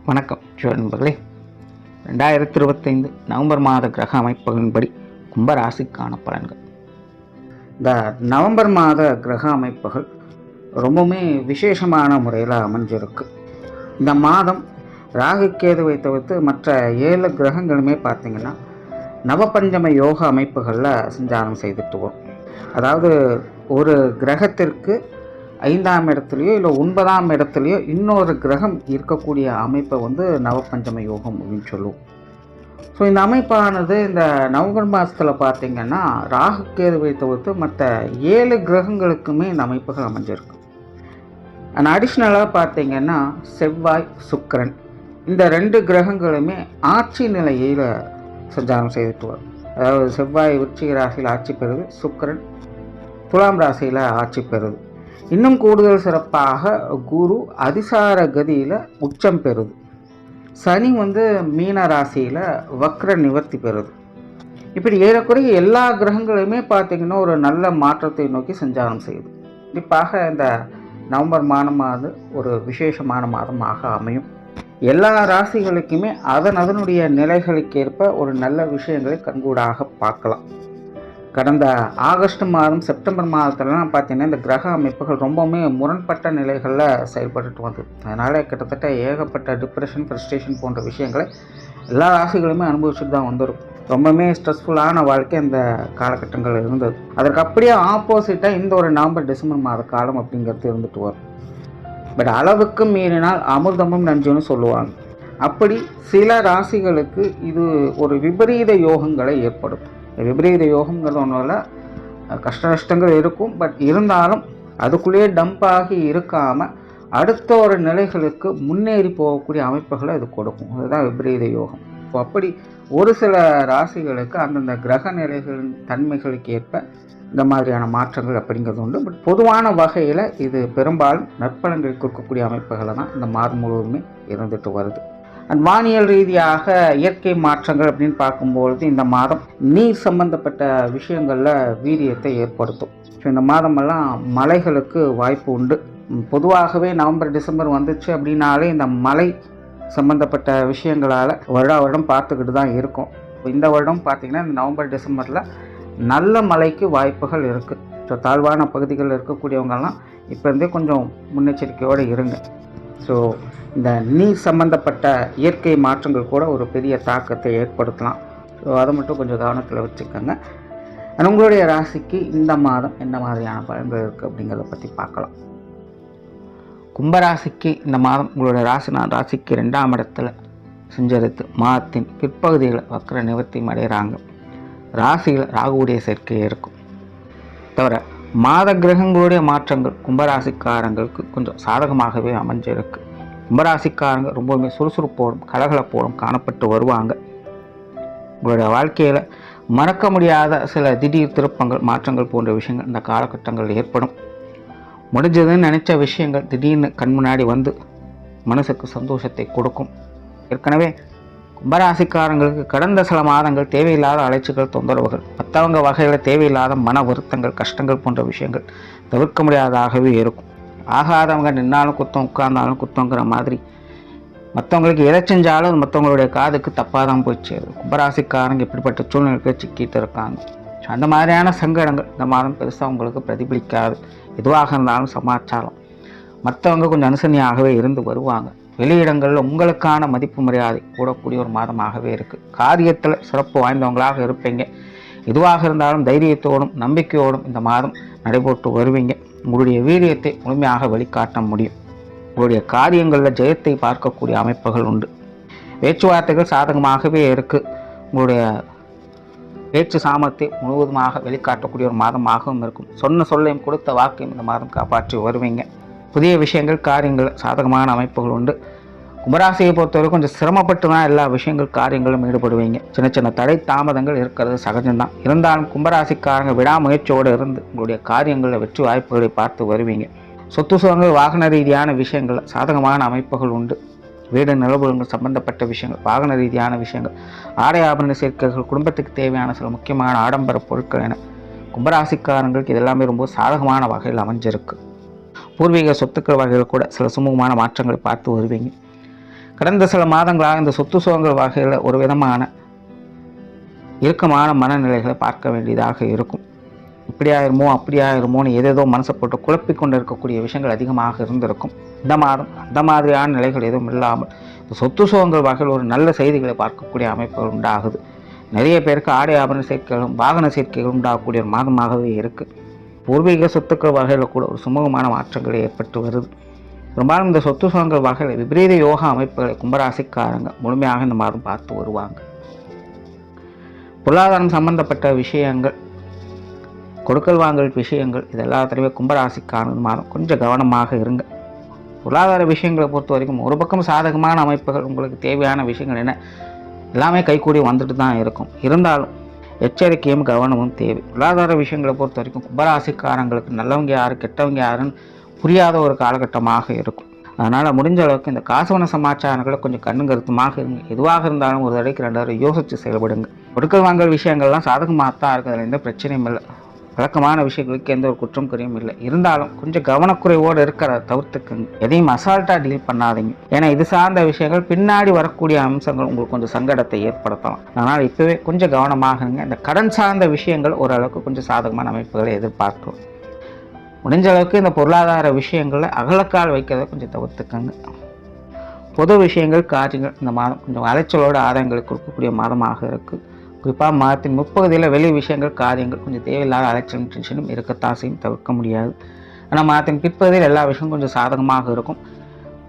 வணக்கம் நண்பர்களே. 2025 நவம்பர் மாத கிரக அமைப்புகளின்படி கும்பராசிக்கான பலன்கள். இந்த நவம்பர் மாத கிரக அமைப்புகள் ரொம்பவுமே விசேஷமான முறையில் அமைஞ்சிருக்கு. இந்த மாதம் ராகு கேதுவை தவிர்த்து மற்ற 7 கிரகங்களுமே பார்த்திங்கன்னா நவபஞ்சம யோக அமைப்புகளில் சஞ்சாரம் செய்துட்டு வரும். அதாவது ஒரு கிரகத்திற்கு 5ஆம் இடத்துலையோ இல்லை 9ஆம் இடத்துலையோ இன்னொரு கிரகம் இருக்கக்கூடிய அமைப்பை நவபஞ்சம யோகம் அப்படின்னு சொல்லுவோம். ஸோ இந்த அமைப்பானது இந்த நவம்பர் மாதத்தில் பார்த்திங்கன்னா ராகு கேதுவை தவிர்த்து மற்ற 7 கிரகங்களுக்குமே இந்த அமைப்புகள் அமைஞ்சிருக்கு. அண்ட் அடிஷ்னலாக பார்த்திங்கன்னா செவ்வாய், சுக்கிரன் இந்த 2 கிரகங்களுமே ஆட்சி நிலையில் சஞ்சாரம் செய்துட்டு வரும். அதாவது செவ்வாய் விருச்சிக ராசியில் ஆட்சி பெறுது, சுக்கிரன் துலாம் ராசியில் ஆட்சி பெறுது. இன்னும் கூடுதல் சிறப்பாக குரு அதிசார கதியில் உச்சம் பெறுது. சனி மீன ராசியில் வக்ர நிவர்த்தி பெறுது. இப்படி ஏறக்குறைய எல்லா கிரகங்களுமே பார்த்திங்கன்னா ஒரு நல்ல மாற்றத்தை நோக்கி சஞ்சாரம் செய்யுது. கண்டிப்பாக இந்த நவம்பர் மாதமானது ஒரு விசேஷமான மாதமாக அமையும். எல்லா ராசிகளுக்குமே அதனுடைய நிலைகளுக்கேற்ப ஒரு நல்ல விஷயங்களை கண்கூடாக பார்க்கலாம். கடந்த ஆகஸ்ட் மாதம், செப்டம்பர் மாதத்துலலாம் பார்த்திங்கன்னா இந்த கிரக அமைப்புகள் ரொம்பவுமே முரண்பட்ட நிலைகளில் செயல்பட்டு வந்தது. அதனால் கிட்டத்தட்ட ஏகப்பட்ட டிப்ரெஷன், ஃப்ரஸ்ட்ரேஷன் போன்ற விஷயங்களை எல்லா ராசிகளுமே அனுபவிச்சுட்டு தான் வந்துடும். ரொம்பவுமே ஸ்ட்ரெஸ்ஃபுல்லான வாழ்க்கை அந்த காலகட்டங்கள் இருந்தது. அதற்கு அப்படியே ஆப்போசிட்டாக இந்த ஒரு நவம்பர் டிசம்பர் மாத காலம் அப்படிங்கிறது இருந்துட்டு வரும். பட் அளவுக்கு மீறினால் அமிர்தமும் நஞ்சுன்னு சொல்லுவாங்க. அப்படி சில ராசிகளுக்கு இது ஒரு விபரீத யோகங்களை ஏற்படும். விபரீத யோகங்கிறது ஒன்றும் கஷ்ட நஷ்டங்கள் இருக்கும். பட் இருந்தாலும் அதுக்குள்ளேயே டம்பாகி இருக்காமல் அடுத்த ஒரு நிலைகளுக்கு முன்னேறி போகக்கூடிய அமைப்புகளை இது கொடுக்கும். அதுதான் விபரீத யோகம். ஸோ அப்படி ஒரு சில ராசிகளுக்கு அந்தந்த கிரக நிலைகளின் தன்மைகளுக்கு ஏற்ப இந்த மாதிரியான மாற்றங்கள் அப்படிங்கிறது உண்டு. பட் பொதுவான வகையில் இது பெரும்பாலும் நற்பலன்கள் கொடுக்கக்கூடிய அமைப்புகளை தான் இந்த மாதம் முழுவதுமே இருந்துட்டு வருது. அண்ட் வானியல் ரீதியாக இயற்கை மாற்றங்கள் அப்படின்னு பார்க்கும்பொழுது இந்த மாதம் நீர் சம்பந்தப்பட்ட விஷயங்களில் வீரியத்தை ஏற்படுத்தும். ஸோ இந்த மாதமெல்லாம் மழைகளுக்கு வாய்ப்பு உண்டு. பொதுவாகவே நவம்பர் டிசம்பர் வந்துச்சு அப்படின்னாலே இந்த மழை சம்பந்தப்பட்ட விஷயங்களால் வருடம் பார்த்துக்கிட்டு தான் இருக்கும். இந்த வருடம் பார்த்திங்கன்னா இந்த நவம்பர் டிசம்பரில் நல்ல மழைக்கு வாய்ப்புகள் இருக்குது. ஸோ தாழ்வான பகுதிகளில் இருக்கக்கூடியவங்கெல்லாம் இப்போ இருந்தே கொஞ்சம் முன்னெச்சரிக்கையோடு இருங்க. ஸோ இந்த நீர் சம்பந்தப்பட்ட இயற்கை மாற்றங்கள் கூட ஒரு பெரிய தாக்கத்தை ஏற்படுத்தலாம். ஸோ அதை மட்டும் கொஞ்சம் கவனத்தில் வச்சுக்கோங்க. உங்களுடைய ராசிக்கு இந்த மாதம் என்ன மாதிரியான பலன்கள் இருக்குது அப்படிங்கிறத பற்றி பார்க்கலாம். கும்பராசிக்கு இந்த மாதம் உங்களுடைய ராசிக்கு 2ஆம் இடத்துல சஞ்சரித்து மாதத்தின் பிற்பகுதியில் வக்ர நிவர்த்தி அடைகிறாங்க. ராசியில் ராகுவுடைய சேர்க்கையே இருக்கும். தவிர மாத கிரகங்களுடைய மாற்றங்கள் கும்பராசிக்காரங்களுக்கு கொஞ்சம் சாதகமாகவே அமைஞ்சிருக்கு. கும்பராசிக்காரங்க ரொம்பவுமே சுறுசுறுப்போடும் கலகலப்போடும் காணப்பட்டு வருவாங்க. உங்களுடைய வாழ்க்கையில் மறக்க முடியாத சில திடீர் திருப்பங்கள், மாற்றங்கள் போன்ற விஷயங்கள் இந்த காலகட்டங்கள் ஏற்படும். முடிஞ்சதுன்னு நினச்ச விஷயங்கள் திடீர்னு கண் முன்னாடி மனசுக்கு சந்தோஷத்தை கொடுக்கும். ஏற்கனவே கும்பராசிக்காரங்களுக்கு கடந்த சில மாதங்கள் தேவையில்லாத அலைச்சல்கள், தொந்தரவுகள், மற்றவங்க வகையில் தேவையில்லாத மன வருத்தங்கள், கஷ்டங்கள் போன்ற விஷயங்கள் தவிர்க்க முடியாததாகவே இருக்கும். ஆகாதவங்க நின்னாலும் குத்தம், உட்கார்ந்தாலும் குத்தங்கிற மாதிரி மற்றவங்களுக்கு எதை செஞ்சாலும் மற்றவங்களுடைய காதுக்கு தப்பாக தான் போய் சேருது. கும்பராசிக்காரங்க இப்படிப்பட்ட சூழ்நிலைக்கு சிக்கிட்டு இருக்காங்க. அந்த மாதிரியான சங்கடங்கள் இந்த மாதம் பெருசாக உங்களுக்கு பிரதிபலிக்காது. எதுவாக இருந்தாலும் சமாச்சாரம் மற்றவங்க கொஞ்சம் அனுசரணையாகவே இருந்து வருவாங்க. வெளியிடங்களில் உங்களுக்கான மதிப்பு மரியாதை கூடக்கூடிய ஒரு மாதமாகவே இருக்குது. காரியத்தில் சிறப்பு வாய்ந்தவங்களாக இருப்பீங்க. எதுவாக இருந்தாலும் தைரியத்தோடும் நம்பிக்கையோடும் இந்த மாதம் நடைபெற்று வருவீங்க. உங்களுடைய வீரியத்தை முழுமையாக வெளிக்காட்ட முடியும். உங்களுடைய காரியங்களில் ஜெயத்தை பார்க்கக்கூடிய அமைப்புகள் உண்டு. பேச்சுவார்த்தைகள் சாதகமாகவே இருக்குது. உங்களுடைய பேச்சு சாமர்த்தியை முழுவதுமாக வெளிக்காட்டக்கூடிய ஒரு மாதமாகவும் இருக்கும். சொன்ன சொல்லையும் கொடுத்த வாக்கையும் இந்த மாதம் காப்பாற்றி வருவீங்க. புதிய விஷயங்கள், காரியங்கள், சாதகமான அமைப்புகள் உண்டு. கும்பராசியை பொறுத்தவரை கொஞ்சம் சிரமப்பட்டு தான் எல்லா விஷயங்கள், காரியங்களும் ஈடுபடுவீங்க. சின்ன சின்ன தடை தாமதங்கள் இருக்கிறது சகஜம்தான். இருந்தாலும் கும்பராசிக்காரங்க விடாமுயற்சியோடு இருந்து உங்களுடைய காரியங்களில் வெற்றி வாய்ப்புகளை பார்த்து வருவீங்க. சொத்து சுகங்கள், வாகன ரீதியான விஷயங்கள் சாதகமான அமைப்புகள் உண்டு. வீடு நிலவுகள் சம்பந்தப்பட்ட விஷயங்கள், வாகன ரீதியான விஷயங்கள், ஆடை ஆபரண சேர்க்கைகள், குடும்பத்துக்கு தேவையான சில முக்கியமான ஆடம்பர பொருட்கள் என கும்பராசிக்காரங்களுக்கு இதெல்லாமே ரொம்ப சாதகமான வகையில் அமைஞ்சிருக்கு. பூர்வீக சொத்துக்கள் வகையில் கூட சில சுமூகமான மாற்றங்களை பார்த்து வருவீங்க. கடந்த சில மாதங்களாக இந்த சொத்து சுகங்கள் வகையில் ஒரு விதமான இறுக்கமான மனநிலைகளை பார்க்க வேண்டியதாக இருக்கும். இப்படி ஆயிருமோ அப்படி ஆயிருமோன்னு ஏதேதோ மனசை போட்டு குழப்பிக் கொண்டு இருக்கக்கூடிய விஷயங்கள் அதிகமாக இருந்திருக்கும். இந்த மாதம் அந்த மாதிரியான நிலைகள் எதுவும் இல்லாமல் இந்த சொத்து சுகங்கள் வகையில் ஒரு நல்ல செய்திகளை பார்க்கக்கூடிய அமைப்புகள் உண்டாகுது. நிறைய பேருக்கு ஆடை ஆபரண சேர்க்கைகளும் வாகன சேர்க்கைகளும் உண்டாகக்கூடிய ஒரு மாதமாகவே இருக்குது. பூர்வீக சொத்துக்கள் வகையில் கூட ஒரு சுமூகமான மாற்றங்கள் ஏற்பட்டு வருது. பெரும்பாலும் இந்த சொத்து சுகங்கள் வகையில் விபரீத யோகா அமைப்புகளை கும்பராசிக்காரங்க முழுமையாக இந்த மாதம் பார்த்து வருவாங்க. பொருளாதாரம் சம்பந்தப்பட்ட விஷயங்கள், கொடுக்கல் வாங்கல் விஷயங்கள், இது எல்லாத்துலேயுமே கும்பராசிக்காரங்க மாதம் கொஞ்சம் கவனமாக இருங்க. பொருளாதார விஷயங்களை பொறுத்த வரைக்கும் ஒரு பக்கம் சாதகமான அமைப்புகள், உங்களுக்கு தேவையான விஷயங்கள் என்ன எல்லாமே கைகூடி வந்துட்டு தான் இருக்கும். இருந்தாலும் எச்சரிக்கையும் கவனமும் தேவை. பொருளாதார விஷயங்களை பொறுத்த வரைக்கும் கும்பராசிக்காரங்களுக்கு நல்லவங்க யாரு கெட்டவங்க யாருன்னு புரியாத ஒரு காலகட்டமாக இருக்கும். அதனால் முடிஞ்ச அளவுக்கு இந்த காசுவன சமாச்சாரங்களை கொஞ்சம் கண்ணும் கருத்துமாக இருங்க. எதுவாக இருந்தாலும் ஒரு தடவைக்கு 2 தடவை யோசித்து செயல்படுங்க. கொடுக்கல் வாங்கல் விஷயங்கள்லாம் சாதகமாக தான் இருக்குது. அதில் எந்த பிரச்சனையும் இல்லை. வழக்கமான விஷயங்களுக்கு எந்த ஒரு குற்றம் குறையும் இல்லை. இருந்தாலும் கொஞ்சம் கவனக்குறைவோடு இருக்கிறத தவிர்த்துக்குங்க. எதையும் அசால்ட்டாக டீல் பண்ணாதீங்க. ஏன்னா இது சார்ந்த விஷயங்கள் பின்னாடி வரக்கூடிய அம்சங்கள் உங்களுக்கு கொஞ்சம் சங்கடத்தை ஏற்படுத்தலாம். அதனால் இப்போவே கொஞ்சம் கவனமாக இருங்க. இந்த கடன் சார்ந்த விஷயங்கள் ஓரளவுக்கு கொஞ்சம் சாதகமான அமைப்புகளை எதிர்பார்க்கும். முடிஞ்ச அளவுக்கு இந்த பொருளாதார விஷயங்களில் அகலக்கால் வைக்கிறத கொஞ்சம் தவிர்த்துக்கங்க. பொது விஷயங்கள் காரியங்கள் இந்த மாதம் கொஞ்சம் அலைச்சலோட ஆதாயங்களை கொடுக்கக்கூடிய மாதமாக இருக்குது. குறிப்பாக மாதத்தின் முற்பகுதியில் வெளி விஷயங்கள் காரியங்கள் கொஞ்சம் தேவையில்லாத அலைச்சலும் டென்ஷனும் இருக்கத்தான் செய்யும், தவிர்க்க முடியாது. ஆனால் மாதத்தின் பிற்பகுதியில் எல்லா விஷயமும் கொஞ்சம் சாதகமாக இருக்கும்.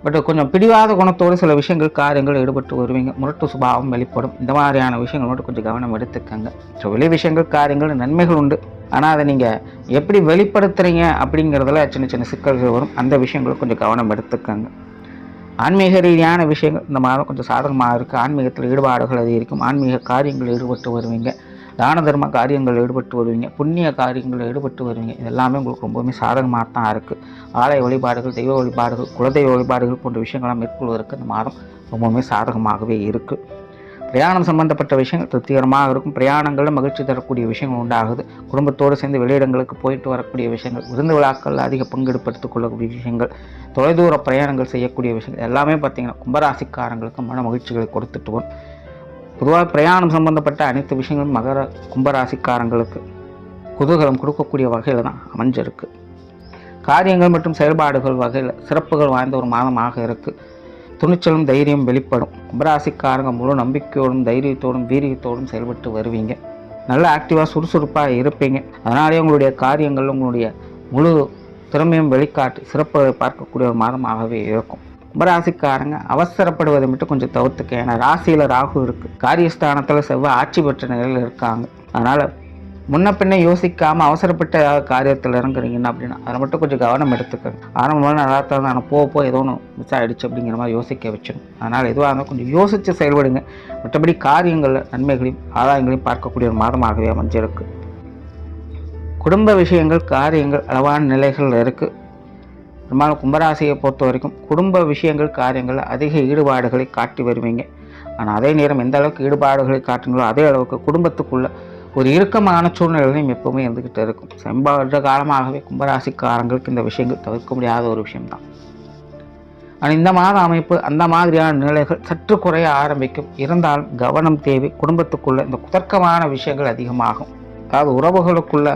பட் கொஞ்சம் பிடிவாத குணத்தோடு சில விஷயங்கள் காரியங்கள் ஈடுபட்டு வருவீங்க. முரட்டு சுபாவம் வெளிப்படும். இந்த மாதிரியான விஷயங்கள் மட்டும் கொஞ்சம் கவனம் எடுத்துக்கங்க. வெளி விஷயங்கள் காரியங்கள் நன்மைகள் உண்டு. ஆனால் அதை நீங்கள் எப்படி வெளிப்படுத்துகிறீங்க அப்படிங்கிறதுல சின்ன சின்ன சிக்கல்கள் வரும். அந்த விஷயங்களும் கொஞ்சம் கவனம் எடுத்துக்கங்க. ஆன்மீக ரீதியான விஷயங்கள் இந்த மாதம் கொஞ்சம் சாதகமாக இருக்குது. ஆன்மீகத்தில் ஈடுபாடுகள் அதிகரிக்கும். ஆன்மீக காரியங்கள் ஈடுபட்டு வருவீங்க. தான தர்ம காரியங்கள் ஈடுபட்டு வருவீங்க. புண்ணிய காரியங்களில் ஈடுபட்டு வருவீங்க. இது எல்லாமே உங்களுக்கு ரொம்பவுமே சாதகமாக தான் இருக்குது. ஆலய வழிபாடுகள், தெய்வ வழிபாடுகள், குலதெய்வ வழிபாடுகள் போன்ற விஷயங்கள்லாம் மேற்கொள்வதற்கு இந்த மாதம் ரொம்பவுமே சாதகமாகவே இருக்குது. பிரயாணம் சம்பந்தப்பட்ட விஷயங்கள் திருப்திகரமாக இருக்கும். பிரயாணங்களில் மகிழ்ச்சி தரக்கூடிய விஷயங்கள் உண்டாகுது. குடும்பத்தோடு சேர்ந்து வெளியிடங்களுக்கு போயிட்டு வரக்கூடிய விஷயங்கள், விருந்து விழாக்களில் அதிக பங்கெடுப்படுத்திக் கொள்ளக்கூடிய விஷயங்கள், தொலைதூர பிரயாணங்கள் செய்யக்கூடிய விஷயங்கள் எல்லாமே பார்த்திங்கன்னா கும்பராசிக்காரங்களுக்கு மன மகிழ்ச்சிகளை கொடுத்துட்டு வரும். பொதுவாக பிரயாணம் சம்பந்தப்பட்ட அனைத்து விஷயங்களும் கும்பராசிக்காரங்களுக்கு குதூகலம் கொடுக்கக்கூடிய வகையில் தான் அமைஞ்சிருக்கு. காரியங்கள் மற்றும் செயல்பாடுகள் வகையில் சிறப்புகள் வாய்ந்த ஒரு மாதமாக இருக்குது. துணிச்சலும் தைரியம் வெளிப்படும். கும்பராசிக்காரங்க முழு நம்பிக்கையோடும் தைரியத்தோடும் வீரியத்தோடும் செயல்பட்டு வருவீங்க. நல்ல ஆக்டிவாக சுறுசுறுப்பாக இருப்பீங்க. அதனாலே உங்களுடைய காரியங்கள் உங்களுடைய முழு திறமையும் வெளிக்காட்டி சிறப்புகளை பார்க்கக்கூடிய ஒரு மாதமாகவே இருக்கும். கும்பராசிக்காரங்க அவசரப்படுவதை மட்டும் கொஞ்சம் தவிர்த்துக்க. ஏன்னா ராசியில் ராகு இருக்குது. காரியஸ்தானத்தில் செவ்வாய் ஆட்சி பெற்ற நிலையில் இருக்காங்க. அதனால் முன்ன பின்ன யோசிக்காமல் அவசரப்பட்ட காரியத்தில் இறங்குறீங்கன்னா அப்படின்னா அதை மட்டும் கொஞ்சம் கவனம் எடுத்துக்கணும். ஆரம்பமாக நல்லா தான் நான் போக ஏதோ ஒன்று மிஸ் ஆகிடுச்சு அப்படிங்கிற மாதிரி யோசிக்க வச்சிடும். அதனால் எதுவாக இருந்தாலும் கொஞ்சம் யோசித்து செயல்படுங்க. மற்றபடி காரியங்களில் நன்மைகளையும் ஆதாயங்களையும் பார்க்கக்கூடிய ஒரு மாதமாகவே அமைஞ்சிருக்கு. குடும்ப விஷயங்கள் காரியங்கள் அளவான நிலைகள் இருக்குது. பெரும்பாலும் கும்பராசியை பொறுத்த வரைக்கும் குடும்ப விஷயங்கள் காரியங்களில் அதிக ஈடுபாடுகளை காட்டி வருவீங்க. ஆனால் அதே நேரம் எந்த அளவுக்கு ஈடுபாடுகளை காட்டுங்களோ அதே அளவுக்கு குடும்பத்துக்குள்ள ஒரு இறுக்கமான சூழ்நிலையும் எப்பவுமே இருந்துக்கிட்டு இருக்கும். சமீப காலமாகவே கும்பராசிக்காரங்களுக்கு இந்த விஷயங்கள் தவிர்க்க முடியாத ஒரு விஷயம்தான். ஆனால் இந்த மாத அமைப்பு அந்த மாதிரியான நிலைகள் சற்று குறைய ஆரம்பிக்கும். இருந்தாலும் கவனம் தேவை. குடும்பத்துக்குள்ள இந்த குதர்க்கமான விஷயங்கள் அதிகமாகும். அதாவது உறவுகளுக்குள்ள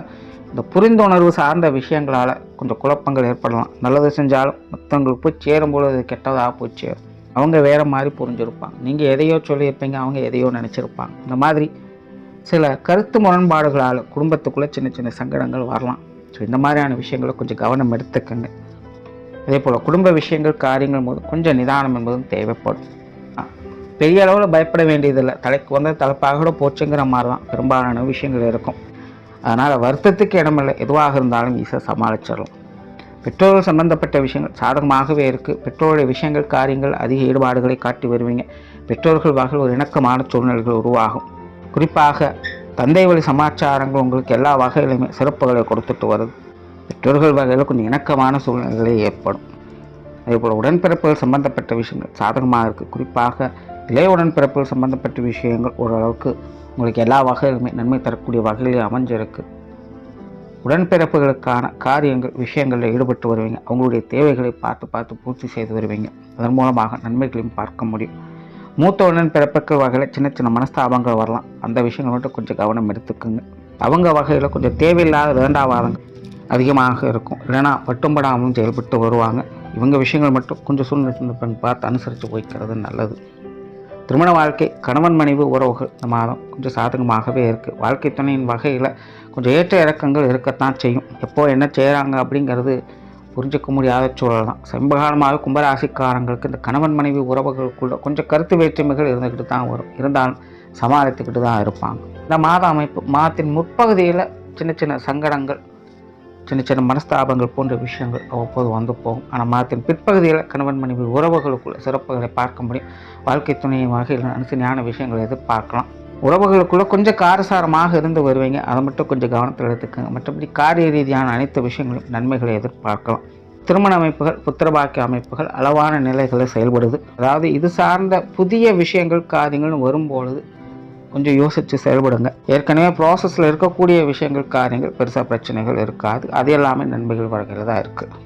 இந்த புரிந்துணர்வு சார்ந்த விஷயங்களால் கொஞ்சம் குழப்பங்கள் ஏற்படலாம். நல்லது செஞ்சாலும் மற்றவங்களுக்கு போய் சேரும்போது அது கெட்டதாக போய் சேரும். அவங்க வேறு மாதிரி புரிஞ்சிருப்பாங்க. நீங்கள் எதையோ சொல்லியிருப்பீங்க, அவங்க எதையோ நினச்சிருப்பாங்க. இந்த மாதிரி சில கருத்து முரண்பாடுகளால் குடும்பத்துக்குள்ளே சின்ன சின்ன சங்கடங்கள் வரலாம். ஸோ இந்த மாதிரியான விஷயங்களை கொஞ்சம் கவனம் எடுத்துக்கங்க. அதே போல் குடும்ப விஷயங்கள் காரியங்கள் போது கொஞ்சம் நிதானம் என்பதும் தேவைப்படும். பெரிய அளவில் பயப்பட வேண்டியதில்லை. தலைக்கு வந்த தலைப்பாக போச்சுங்கிற மாதிரி தான் பெரும்பாலான விஷயங்கள் இருக்கும். அதனால் வருத்தத்துக்கு இடமில்லை. எதுவாக இருந்தாலும் ஈஸியாக சமாளிச்சிடலாம். பெற்றோர்கள் சம்பந்தப்பட்ட விஷயங்கள் சாதகமாகவே இருக்குது. பெற்றோருடைய விஷயங்கள் காரியங்கள் அதிக ஈடுபாடுகளை காட்டி வருவீங்க. பெற்றோர்கள் வகையில் ஒரு இணக்கமான சூழ்நிலைகள் உருவாகும். குறிப்பாக தந்தை வழி சமாச்சாரங்கள் உங்களுக்கு எல்லா வகையிலுமே சிறப்புகளை கொடுத்துட்டு வருது. பெற்றோர்கள் வகையில் கொஞ்சம் இணக்கமான சூழ்நிலைகளே ஏற்படும். அதேபோல் உடன்பிறப்புகள் சம்பந்தப்பட்ட விஷயங்கள் சாதகமாக இருக்குது. குறிப்பாக இளைய உடன்பிறப்புகள் சம்பந்தப்பட்ட விஷயங்கள் ஓரளவுக்கு உங்களுக்கு எல்லா வகையிலுமே நன்மை தரக்கூடிய வகையிலே அமைஞ்சிருக்கு. உடன்பிறப்புகளுக்கான காரியங்கள் விஷயங்களில் ஈடுபட்டு வருவீங்க. அவங்களுடைய தேவைகளை பார்த்து பூர்த்தி செய்து வருவீங்க. அதன் மூலமாக நன்மைகளையும் பார்க்க முடியும். மூத்த உடன்பிறப்புகள் வகையில் சின்ன சின்ன மனஸ்தாபங்கள் வரலாம். அந்த விஷயங்கள் மட்டும் கொஞ்சம் கவனம் எடுத்துக்குங்க. அவங்க வகையில் கொஞ்சம் தேவையில்லாத வேண்டாவாதங்கள் அதிகமாக இருக்கும். இல்லைனா பட்டும்படாமலும் செயல்பட்டு வருவாங்க. இவங்க விஷயங்கள் மட்டும் கொஞ்சம் சூழ்நிலை பார்த்து அனுசரித்து போய்க்கிறது நல்லது. திருமண வாழ்க்கை, கணவன் மனைவி உறவுகள் இந்த மாதம் கொஞ்சம் சாதகமாகவே இருக்குது. வாழ்க்கை துணையின் வகையில் கொஞ்சம் ஏற்ற இறக்கங்கள் இருக்கத்தான் செய்யும். எப்போ என்ன செய்கிறாங்க அப்படிங்கிறது புரிஞ்சிக்க முடியாத சூழல் தான். சமீபகாலமாக கும்பராசிக்காரங்களுக்கு இந்த கணவன் மனைவி உறவுகளுக்குள்ள கொஞ்சம் கருத்து வேற்றுமைகள் இருந்துக்கிட்டு தான் வரும். இருந்தாலும் சமாளித்துக்கிட்டு தான் இருப்பாங்க. இந்த மாத அமைப்பு மாதத்தின் முற்பகுதியில் சின்ன சின்ன சங்கடங்கள், சின்ன சின்ன மனஸ்தாபங்கள் போன்ற விஷயங்கள் அவ்வப்போது வந்து போகும். ஆனால் மாதத்தின் பிற்பகுதியில் கணவன் மனைவி உறவுகளுக்குள்ள சிறப்புகளை பார்க்க முடியும். வாழ்க்கை துணையின் வகையில் அனுசரியான விஷயங்களை எதிர்பார்க்கலாம். உறவுகளுக்குள்ளே கொஞ்சம் காரசாரமாக இருந்து வருவீங்க. அதை மட்டும் கொஞ்சம் கவனத்தில் எடுத்துக்கோங்க. மற்றபடி காரிய ரீதியான அனைத்து விஷயங்களும் நன்மைகளை எதிர்பார்க்கலாம். திருமண அமைப்புகள், புத்திரபாக்கிய அமைப்புகள் அளவான நிலைகளை செயல்படுது. அதாவது இது சார்ந்த புதிய விஷயங்கள் காரியங்கள்னு வரும்பொழுது கொஞ்சம் யோசித்து செயல்படுங்க. ஏற்கனவே ப்ராசஸில் இருக்கக்கூடிய விஷயங்கள் காரியங்கள் பெருசாக பிரச்சனைகள் இருக்காது. அது எல்லாமே நன்மைகள் வகையில் தான் இருக்குது.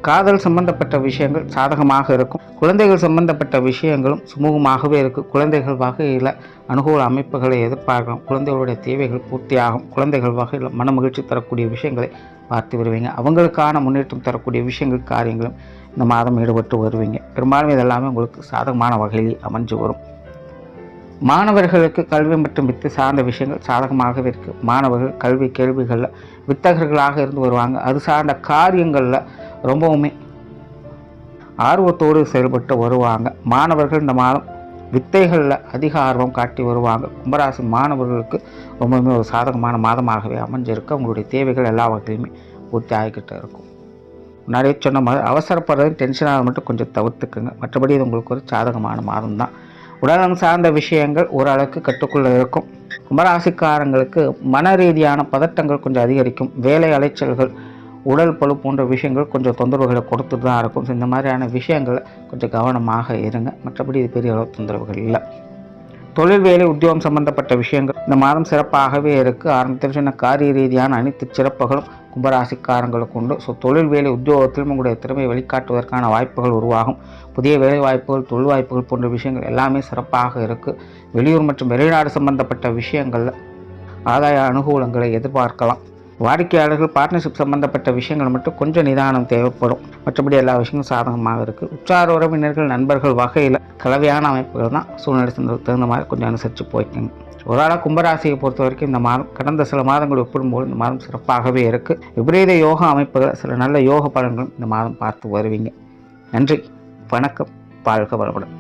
காதல் சம்பந்தப்பட்ட விஷயங்கள் சாதகமாக இருக்கும். குழந்தைகள் சம்பந்தப்பட்ட விஷயங்களும் சுமூகமாகவே இருக்குது. குழந்தைகள் வகையில் அனுகூல அமைப்புகளை எதிர்பார்க்கலாம். குழந்தைகளுடைய தேவைகள் பூர்த்தியாகும். குழந்தைகள் வகையில் மன மகிழ்ச்சி தரக்கூடிய விஷயங்களை பார்த்து வருவீங்க. அவங்களுக்கான முன்னேற்றம் தரக்கூடிய விஷயங்கள் காரியங்களும் இந்த மாதம் ஈடுபட்டு வருவீங்க. பெரும்பாலும் இதெல்லாமே உங்களுக்கு சாதகமான வகையில் அமைஞ்சு வரும். மாணவர்களுக்கு கல்வி மற்றும் வித்து சார்ந்த விஷயங்கள் சாதகமாகவே இருக்குது. மாணவர்கள் கல்வி கேள்விகளில் வித்தகர்களாக இருந்து வருவாங்க. அது சார்ந்த காரியங்களில் ரொம்பவுமே ஆர்வத்தோடு செயல்பட்டு வருவாங்க. மாணவர்கள் இந்த மாதம் வித்தைகளில் அதிக ஆர்வம் காட்டி வருவாங்க. கும்பராசி மாணவர்களுக்கு ரொம்பவுமே ஒரு சாதகமான மாதமாகவே அமைஞ்சிருக்கு. அவங்களுடைய தேவைகள் எல்லா வகையிலுமே பூர்த்தி ஆகிக்கிட்டு இருக்கும். முன்னாடியே சொன்ன மாதிரி அவசரப்படுறது டென்ஷனாக மட்டும் கொஞ்சம் தவிர்த்துக்குங்க. மற்றபடி இது உங்களுக்கு ஒரு சாதகமான மாதம் தான். உடல்நலம் சார்ந்த விஷயங்கள் ஓரளவுக்கு கட்டுக்குள்ளே இருக்கும். கும்பராசிக்காரங்களுக்கு மன ரீதியான பதட்டங்கள் கொஞ்சம் அதிகரிக்கும். வேலை அலைச்சல்கள், உடல் பழு போன்ற விஷயங்கள் கொஞ்சம் தொந்தரவுகளை கொடுத்துட்டு தான் இருக்கும். இந்த மாதிரியான விஷயங்கள் கொஞ்சம் கவனமாக இருங்க. மற்றபடி இது பெரிய அளவு தொந்தரவுகள் இல்லை. தொழில் வேலை உத்தியோகம் சம்பந்தப்பட்ட விஷயங்கள் இந்த மாதம் சிறப்பாகவே இருக்குது. ஆரம்பத்தில் சொன்ன காரிய ரீதியான அனைத்து சிறப்புகளும் கும்பராசிக்காரங்களுக்கு உண்டு. ஸோ தொழில் வேலை உத்தியோகத்திலும் உங்களுடைய திறமையை வெளிக்காட்டுவதற்கான வாய்ப்புகள் உருவாகும். புதிய வேலை வாய்ப்புகள், தொழில் வாய்ப்புகள் போன்ற விஷயங்கள் எல்லாமே சிறப்பாக இருக்குது. வெளியூர் மற்றும் வெளிநாடு சம்பந்தப்பட்ட விஷயங்களில் ஆதாய அனுகூலங்களை எதிர்பார்க்கலாம். வாடிக்கையாளர்கள் பார்ட்னர்ஷிப் சம்பந்தப்பட்ட விஷயங்கள் மட்டும் கொஞ்சம் நிதானம் தேவைப்படும். மற்றபடி எல்லா விஷயங்களும் சாதகமாக இருக்குது. உற்றார் உறவினர்கள் நண்பர்கள் வகையில் கலவையான அமைப்புகள் தான். சூழ்நிலை தகுந்த மாதிரி கொஞ்சம் அனுசரித்து போய்க்குங்க. ஒரு ஆளாக கும்பராசியை பொறுத்த வரைக்கும் இந்த மாதம் கடந்த சில மாதங்கள் ஒப்பிடும்போது இந்த மாதம் சிறப்பாகவே இருக்குது. விபரீத யோகா அமைப்புகள், சில நல்ல யோக பலன்களும் இந்த மாதம் பார்த்து வருவீங்க. நன்றி, வணக்கம், வாழ்க வளமுடன்.